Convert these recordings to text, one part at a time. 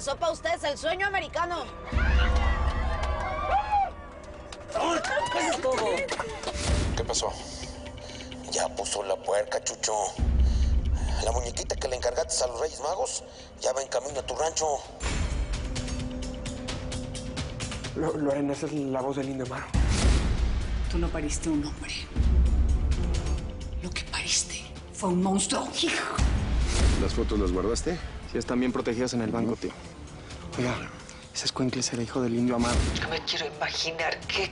empezó para ustedes el sueño americano. Eso es todo. ¿Qué pasó? Ya puso la puerca, Chucho. La muñequita que le encargaste a los Reyes Magos ya va en camino a tu rancho. Lorena, esa es la voz del Indio Amaro. Tú no pariste un hombre. Lo que pariste fue un monstruo. ¡Hijo! ¿Las fotos las guardaste? Sí, están bien protegidas en el banco, tío. Oiga, ese escuincle será hijo del Indio Amaro. No me quiero imaginar qué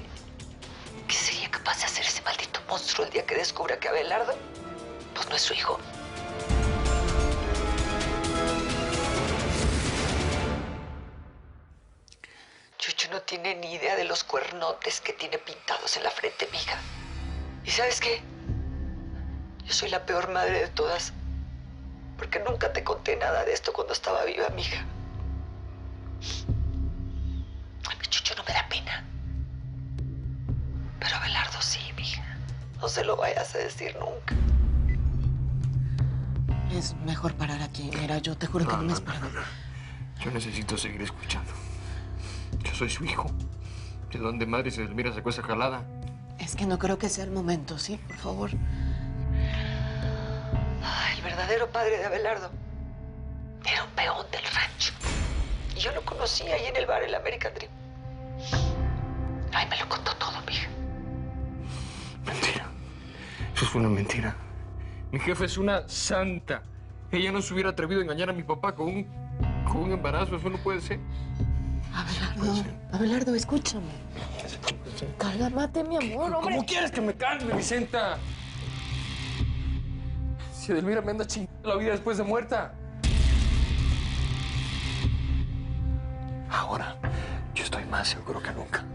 sería capaz de hacer ese maldito monstruo el día que descubra que Abelardo pues no es su hijo. Chucho no tiene ni idea de los cuernotes que tiene pintados en la frente, mija. ¿Y sabes qué? Yo soy la peor madre de todas, porque nunca te conté nada de esto cuando estaba viva, mija. A mí Chucho no me da pena. Pero Abelardo sí, mija. No se lo vayas a decir nunca. Es mejor parar aquí. Mira, yo te juro que no me espero. Yo necesito seguir escuchando. Yo soy su hijo. ¿De dónde madre se Delmira sacó esa jalada? Es que no creo que sea el momento, ¿sí? Por favor. Ay, el verdadero padre de Abelardo era un peón del rancho. Y yo lo conocí ahí en el bar, el American Dream. Ay, me lo contó todo, mija. Mentira. Eso es una mentira. Mi jefe es una santa. Ella no se hubiera atrevido a engañar a mi papá con un embarazo. Eso no puede ser. Abelardo, escúchame. Cálmate, mi amor, hombre. ¿Cómo quieres que me calme, Vicenta? Si Edelmira me anda chingando la vida después de muerta. Ahora, yo estoy más seguro que nunca.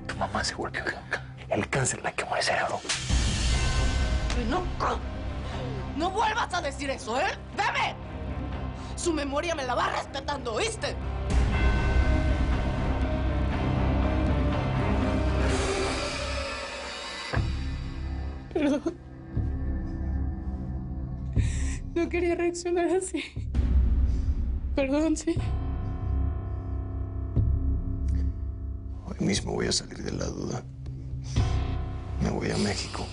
Tu mamá se volvió loca. El cáncer la quemó el cerebro. No vuelvas a decir eso, ¿eh? ¡Dame! Su memoria me la va respetando, ¿oíste? Perdón. No quería reaccionar así. Perdón, sí. Hoy mismo voy a salir de la duda. Me voy a México.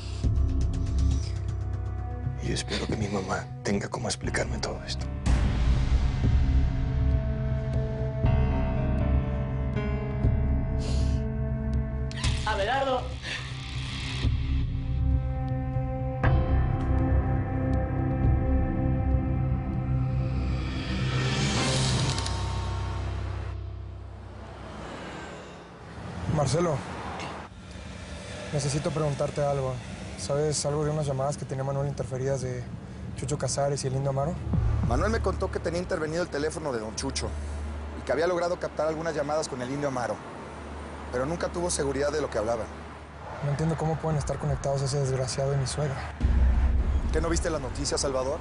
Y yo espero que mi mamá tenga cómo explicarme todo esto. Abelardo. Marcelo, necesito preguntarte algo. ¿Sabes algo de unas llamadas que tenía Manuel interferidas de Chucho Casares y el Indio Amaro? Manuel me contó que tenía intervenido el teléfono de don Chucho y que había logrado captar algunas llamadas con el Indio Amaro, pero nunca tuvo seguridad de lo que hablaban. No entiendo cómo pueden estar conectados ese desgraciado y mi suegra. ¿Qué no viste las noticias, Salvador?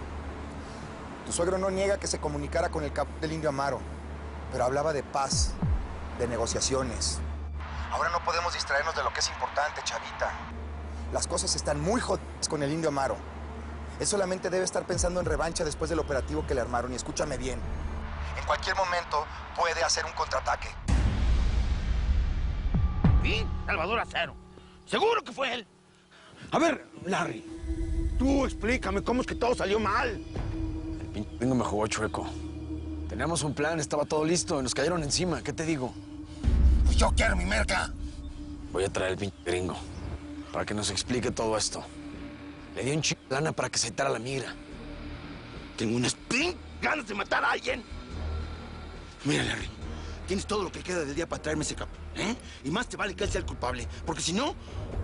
Tu suegro no niega que se comunicara con el capo del Indio Amaro, pero hablaba de paz, de negociaciones. Ahora no podemos distraernos de lo que es importante, chavita. Las cosas están muy jodidas con el Indio Amaro. Él solamente debe estar pensando en revancha después del operativo que le armaron. Y escúchame bien, en cualquier momento puede hacer un contraataque. ¿Sí? Salvador Acero. Seguro que fue él. A ver, Larry, tú explícame cómo es que todo salió mal. El pinche gringo me jugó chueco. Teníamos un plan, estaba todo listo y nos cayeron encima. ¿Qué te digo? Pues yo quiero mi merca. Voy a traer al pinche gringo para que nos explique todo esto. Le di un chingo de lana para que aceitara la migra. Tengo unas ganas de matar a alguien. Mira, Larry, tienes todo lo que queda del día para traerme ese capo, ¿eh? Y más te vale que él sea el culpable, porque si no,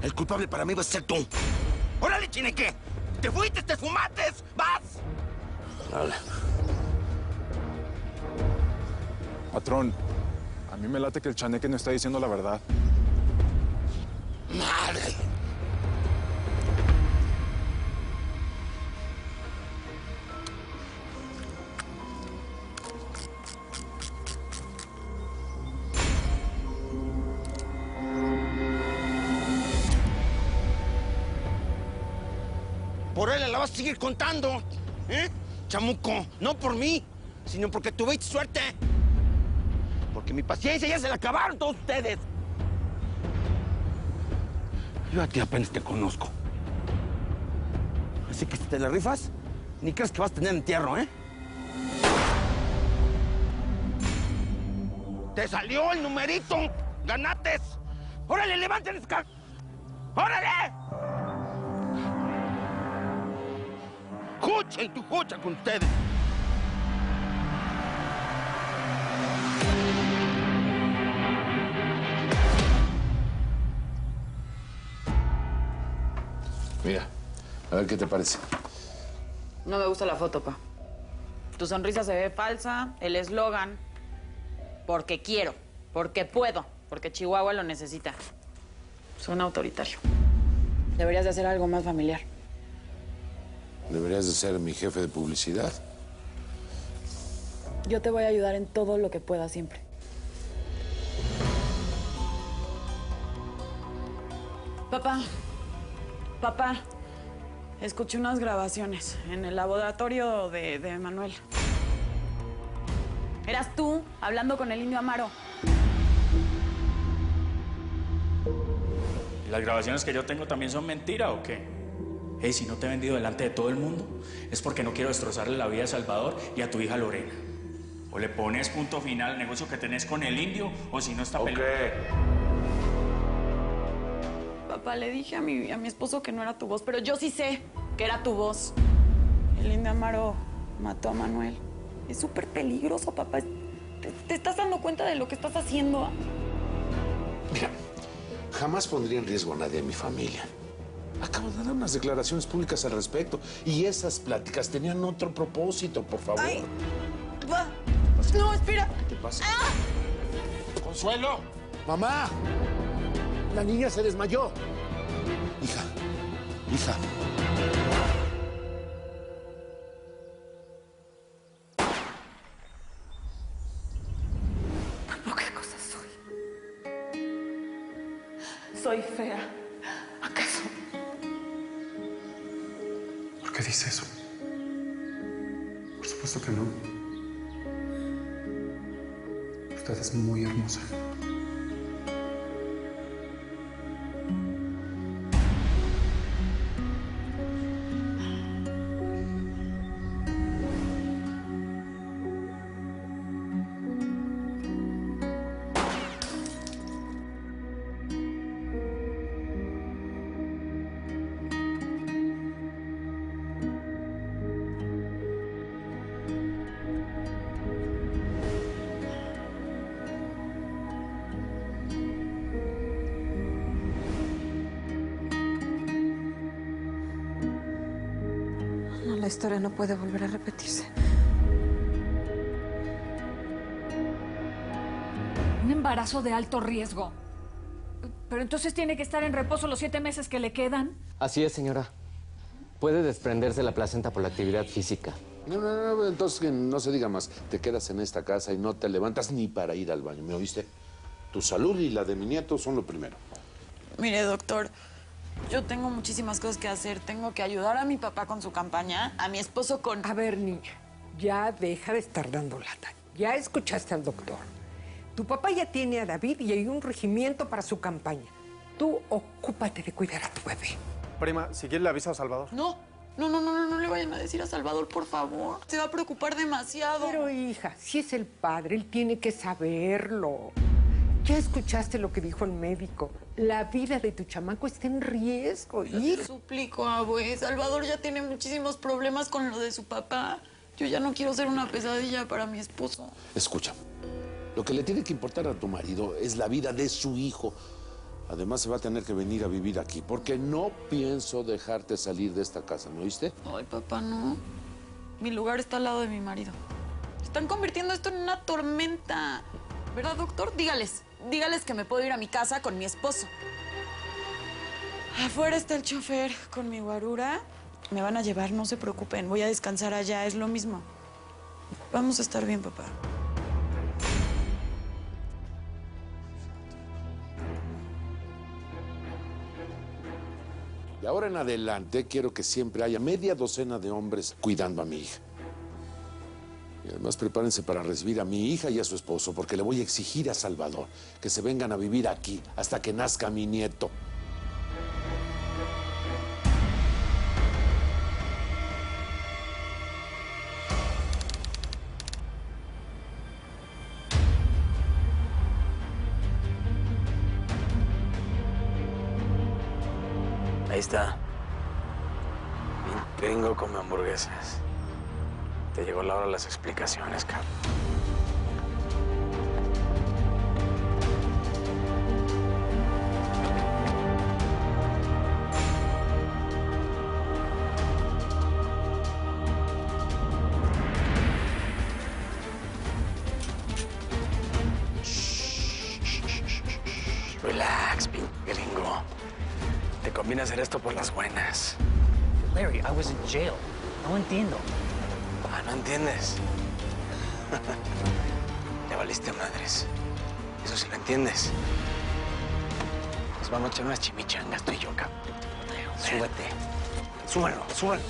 el culpable para mí va a ser tú. ¡Órale, chineque! ¡Te fuiste, te fumates! ¡Vas! Dale. Patrón, a mí me late que el chaneque no está diciendo la verdad. ¡Madre! Por él la vas a seguir contando, ¿eh? Chamuco, no por mí, sino porque tuviste suerte. Porque mi paciencia ya se la acabaron todos ustedes. Yo a ti apenas te conozco. Así que si te la rifas, ni crees que vas a tener entierro, ¿eh? ¡Te salió el numerito! ¡Ganates! ¡Órale, levanten ese car... ¡Órale! ¡Jucha y tu jucha con ustedes! Mira, a ver qué te parece. No me gusta la foto, pa. Tu sonrisa se ve falsa, el eslogan. Porque quiero, porque puedo, porque Chihuahua lo necesita. Suena autoritario. Deberías de hacer algo más familiar. Deberías de ser mi jefe de publicidad. Yo te voy a ayudar en todo lo que pueda siempre. Papá, escuché unas grabaciones en el laboratorio de Manuel. Eras tú hablando con el indio Amaro. ¿Y las grabaciones que yo tengo también son mentira o qué? Hey, si no te he vendido delante de todo el mundo, es porque no quiero destrozarle la vida a Salvador y a tu hija Lorena. O le pones punto final al negocio que tenés con el indio, o si no está peleando. Papá, le dije a mi esposo que no era tu voz, pero yo sí sé que era tu voz. El indio Amaro mató a Manuel. Es súper peligroso, papá. ¿Te estás dando cuenta de lo que estás haciendo? Mira, jamás pondría en riesgo a nadie de mi familia. Acabo de dar unas declaraciones públicas al respecto y esas pláticas tenían otro propósito, por favor. Ay, va. No, espera. ¿Qué pasa? ¡Ah! ¡Consuelo! ¡Mamá! La niña se desmayó. Hija. ¿Qué cosa soy? Soy fea. ¿Acaso? ¿Por qué dice eso? Por supuesto que no. Usted es muy hermosa. La historia no puede volver a repetirse. Un embarazo de alto riesgo. Pero entonces tiene que estar en reposo los 7 meses que le quedan. Así es, señora. Puede desprenderse la placenta por la actividad física. No, entonces que no se diga más. Te quedas en esta casa y no te levantas ni para ir al baño, ¿me oíste? Tu salud y la de mi nieto son lo primero. Mire, doctor, yo tengo muchísimas cosas que hacer. Tengo que ayudar a mi papá con su campaña, a mi esposo con... A ver, niña, ya deja de estar dando lata. Ya escuchaste al doctor. Tu papá ya tiene a David y hay un regimiento para su campaña. Tú ocúpate de cuidar a tu bebé. Prima, si quieres le avisa a Salvador. No le vayan a decir a Salvador, por favor. Se va a preocupar demasiado. Pero, hija, si es el padre, él tiene que saberlo. Ya escuchaste lo que dijo el médico. La vida de tu chamaco está en riesgo. Te suplico, abue. Salvador ya tiene muchísimos problemas con lo de su papá. Yo ya no quiero ser una pesadilla para mi esposo. Escucha, lo que le tiene que importar a tu marido es la vida de su hijo. Además, se va a tener que venir a vivir aquí, porque no pienso dejarte salir de esta casa, ¿me oíste? Ay, papá, no. Mi lugar está al lado de mi marido. Están convirtiendo esto en una tormenta. ¿Verdad, doctor? Dígales que me puedo ir a mi casa con mi esposo. Afuera está el chofer con mi guarura. Me van a llevar, no se preocupen. Voy a descansar allá, es lo mismo. Vamos a estar bien, papá. De ahora en adelante quiero que siempre haya media docena de hombres cuidando a mi hija. Y además prepárense para recibir a mi hija y a su esposo, porque le voy a exigir a Salvador que se vengan a vivir aquí hasta que nazca mi nieto. Ahí está. Gringo come hamburguesas. Te llegó la hora de las explicaciones, cabrón. Relax, gringo. Te conviene hacer esto por las buenas. Larry, I was in jail. No entiendo. Ah, ¿no entiendes? Le valiste madres. Eso sí lo entiendes. Nos vamos a echar unas chimichangas tú y yo, cabrón. Súbete. Súbalo, súbalo.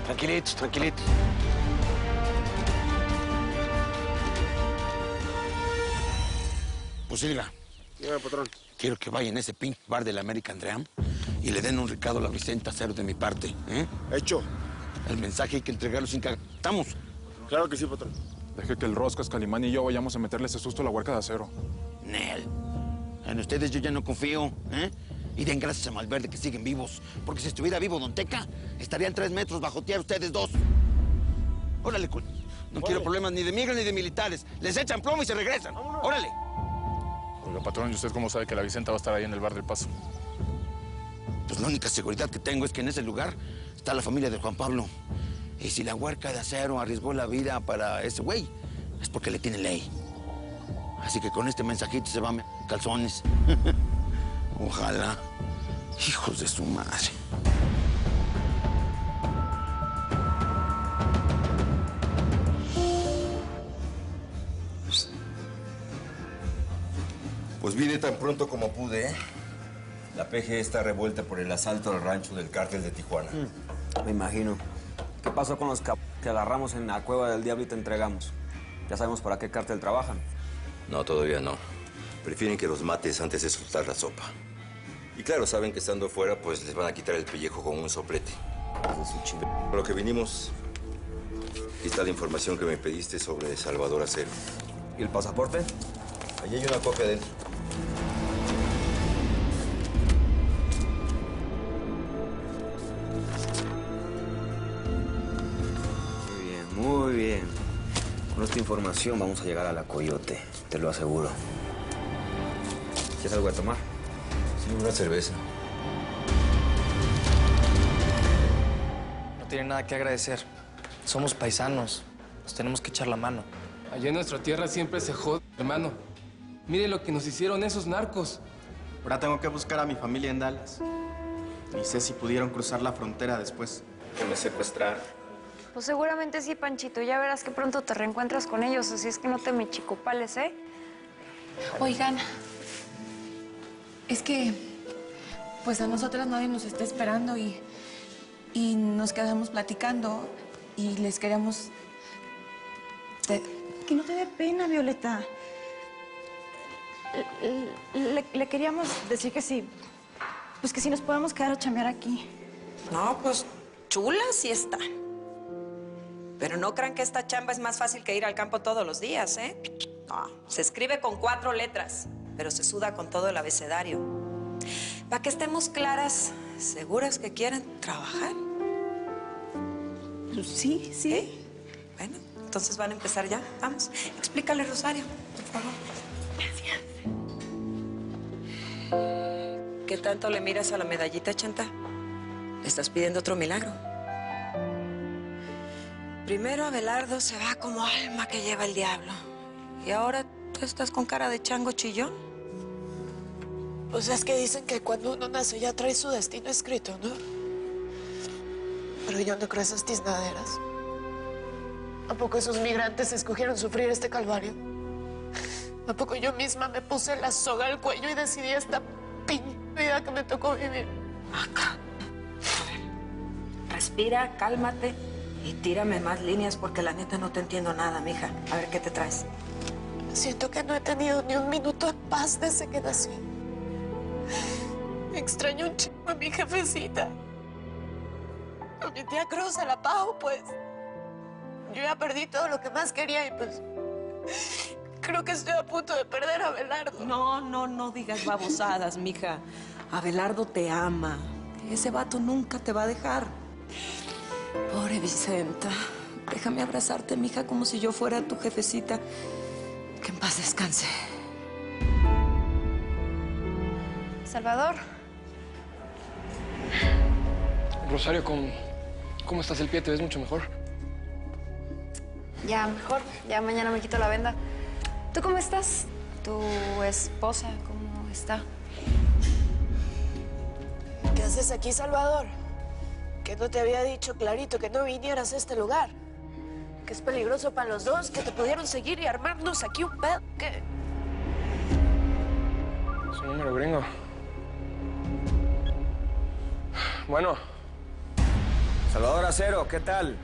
Tranquilitos, tranquilitos. Pues Silva. Dígame, patrón. Quiero que vayan a ese pink bar del American Dream y le den un recado a la Vicenta Cero de mi parte, ¿eh? Hecho. El mensaje hay que entregarlo sin cagar. ¿Estamos? Claro que sí, patrón. Deje que el Roscas, Calimán y yo vayamos a meterle ese susto a la huerca de acero. Nel. En ustedes yo ya no confío, ¿eh? Y den gracias a Malverde que siguen vivos. Porque si estuviera vivo Don Teca, estarían 3 metros bajo tierra ustedes dos. Órale, cul. No quiero problemas ni de migras ni de militares. Les echan plomo y se regresan. Órale. Oiga, patrón, ¿y usted cómo sabe que la Vicenta va a estar ahí en el bar del Paso? Pues la única seguridad que tengo es que en ese lugar está la familia de Juan Pablo. Y si la huerca de acero arriesgó la vida para ese güey, es porque le tiene ley. Así que con este mensajito se van calzones. Ojalá. Hijos de su madre. Pues vine tan pronto como pude, ¿eh? La PG está revuelta por el asalto al rancho del cártel de Tijuana. Me imagino. ¿Qué pasó con los que agarramos en la cueva del diablo y te entregamos? ¿Ya sabemos para qué cártel trabajan? No, todavía no. Prefieren que los mates antes de soltar la sopa. Y claro, saben que estando fuera, pues les van a quitar el pellejo con un soplete. Por lo que vinimos, aquí está la información que me pediste sobre Salvador Acero. ¿Y el pasaporte? Allí hay una copia dentro. Muy bien. Con esta información vamos a llegar a la Coyote, te lo aseguro. ¿Quieres algo de tomar? Sí, una cerveza. No tiene nada que agradecer. Somos paisanos. Nos tenemos que echar la mano. Allá en nuestra tierra siempre se jode, hermano. Mire lo que nos hicieron esos narcos. Ahora tengo que buscar a mi familia en Dallas. Ni sé si pudieron cruzar la frontera después que me secuestraron. Pues seguramente sí, Panchito. Ya verás que pronto te reencuentras con ellos, así es que no te me chicopales, ¿eh? Oigan, es que pues a nosotras nadie nos está esperando y nos quedamos platicando y les queríamos... Que no te dé pena, Violeta. Le queríamos decir que sí. Pues que sí nos podemos quedar a chambear aquí. No, pues chula sí está. Pero no crean que esta chamba es más fácil que ir al campo todos los días, ¿eh? No, se escribe con 4 letras, pero se suda con todo el abecedario. Para que estemos claras, ¿seguras que quieren trabajar? Sí, sí. ¿Eh? Bueno, entonces van a empezar ya. Vamos, explícale, Rosario, por favor. Gracias. ¿Qué tanto le miras a la medallita, Chanta? ¿Le estás pidiendo otro milagro? Primero Abelardo se va como alma que lleva el diablo. Y ahora tú estás con cara de chango chillón. O sea, es que dicen que cuando uno nace ya trae su destino escrito, ¿no? Pero yo no creo esas tiznaderas. ¿A poco esos migrantes escogieron sufrir este calvario? ¿A poco yo misma me puse la soga al cuello y decidí esta vida que me tocó vivir? Acá. Respira, cálmate. Y tírame más líneas porque la neta no te entiendo nada, mija. A ver, ¿qué te traes? Siento que no he tenido ni un minuto en paz desde que nací. Extraño un chingo a mi jefecita. A mi tía Cruz, a la Pau, pues. Yo ya perdí todo lo que más quería y pues... creo que estoy a punto de perder a Abelardo. No digas babosadas, mija. Abelardo te ama. Ese vato nunca te va a dejar. Pobre Vicenta. Déjame abrazarte, mija, como si yo fuera tu jefecita. Que en paz descanse. Salvador. Rosario, ¿cómo estás el pie? ¿Te ves mucho mejor? Ya, mejor. Ya mañana me quito la venda. ¿Tú cómo estás? ¿Tu esposa cómo está? ¿Qué haces aquí, Salvador? Que no te había dicho clarito que no vinieras a este lugar. Que es peligroso para los dos, que te pudieron seguir y armarnos aquí un pedo. ¿Qué? Su número gringo. Bueno. Salvador Acero, ¿qué tal?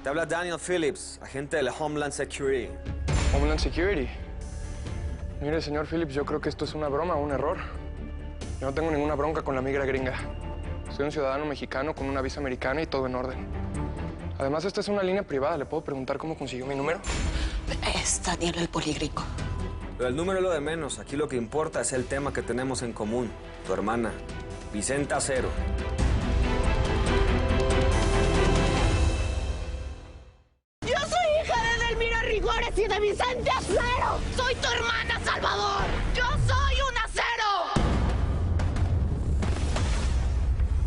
Te habla Daniel Phillips, agente de la Homeland Security. Homeland Security. Mire, señor Phillips, yo creo que esto es una broma, un error. Yo no tengo ninguna bronca con la migra gringa. Soy un ciudadano mexicano con una visa americana y todo en orden. Además, esta es una línea privada. ¿Le puedo preguntar cómo consiguió mi número? Es Daniel el poligringo. Pero el número es lo de menos. Aquí lo que importa es el tema que tenemos en común. Tu hermana, Vicenta Acero.